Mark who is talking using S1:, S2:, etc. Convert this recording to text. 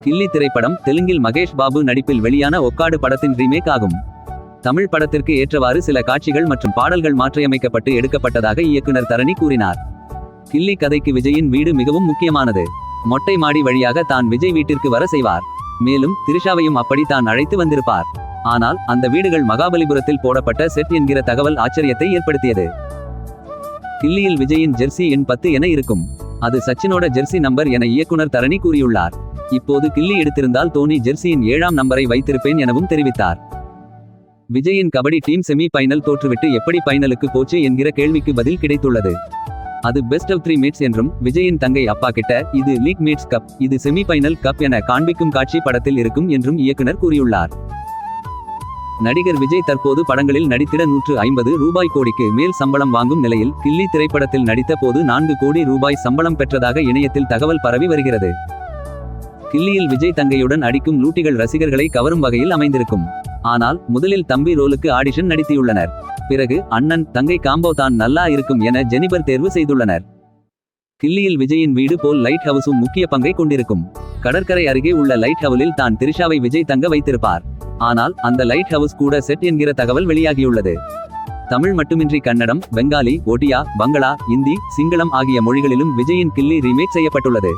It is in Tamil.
S1: கில்லி திரைப்படம் தெலுங்கில் மகேஷ் பாபு நடிப்பில் வெளியான ஒக்காடு படத்தின் ரீமேக் ஆகும். தமிழ் படத்திற்கு ஏற்றவாறு சில காட்சிகள் மற்றும் பாடல்கள் மாற்றியமைக்கப்பட்டு எடுக்கப்பட்டதாக இயக்குனர் தரணி கூறினார். கில்லி கதைக்கு விஜயின் வீடு மிகவும் முக்கியமானது. மொட்டை மாடி வழியாக தான் விஜய் வீட்டிற்கு வர செய்வார். மேலும் திரிஷாவையும் அப்படி தான் அழைத்து வந்திருப்பார். ஆனால் அந்த வீடுகள் மகாபலிபுரத்தில் போடப்பட்ட செட் என்கிற தகவல் ஆச்சரியத்தை ஏற்படுத்தியது. கில்லியில் விஜயின் ஜெர்சி எண் 10 என இருக்கும். அது சச்சினோட ஜெர்சி நம்பர் என இயக்குனர் தரணி கூறியுள்ளார். இப்போது கில்லி எடுத்திருந்தால் தோனி ஜெர்சியின் 7ஆம் நம்பரை வைத்திருப்பேன் எனவும் தெரிவித்தார். விஜயின் கபடி டீம் செமி பைனல் தோற்றுவிட்டு எப்படி பைனலுக்கு போச்சு என்கிற கேள்விக்கு பதில் கிடைத்துள்ளது. அது பெஸ்ட் ஆஃப் 3 மேட்ஸ் என்றும் விஜயின் தங்கை அப்பா கிட்ட இது லீக் மேட்ஸ் கப், இது செமி பைனல் கப் என காண்பிக்கும் காட்சி படத்தில் இருக்கும் என்றும் இயக்குனர் கூறியுள்ளார். நடிகர் விஜய் தற்போது படங்களில் நடித்திட 150 ரூபாய் கோடிக்கு மேல் சம்பளம் வாங்கும் நிலையில் கில்லி திரைப்படத்தில் நடித்த போது 4 கோடி ரூபாய் சம்பளம் பெற்றதாக இணையத்தில் தகவல் பரவி வருகிறது. கில்லியில் விஜய் தங்கையுடன் அடிக்கும் லூட்டிகள் ரசிகர்களை கவரும் வகையில் அமைந்திருக்கும். ஆனால் முதலில் தம்பி ரோலுக்கு ஆடிஷன் நடத்தியுள்ளனர். பிறகு அண்ணன் தங்கை காம்போ தான் நல்லா இருக்கும் என ஜெனிபர் தேர்வு செய்துள்ளனர். கில்லியில் விஜயின் வீடு போல் லைட் ஹவுஸும் முக்கிய பங்கை கொண்டிருக்கும். கடற்கரை அருகே உள்ள லைட் ஹவுஸில் தான் திரிஷாவை விஜய் தங்க வைத்திருப்பார். ஆனால் அந்த லைட் ஹவுஸ் கூட செட் என்கிற தகவல் வெளியாகியுள்ளது. தமிழ் மட்டுமின்றி கன்னடம், பெங்காலி, ஒடியா, பங்களா, இந்தி, சிங்களம் ஆகிய மொழிகளிலும் விஜயின் கில்லி ரீமேக் செய்யப்பட்டுள்ளது.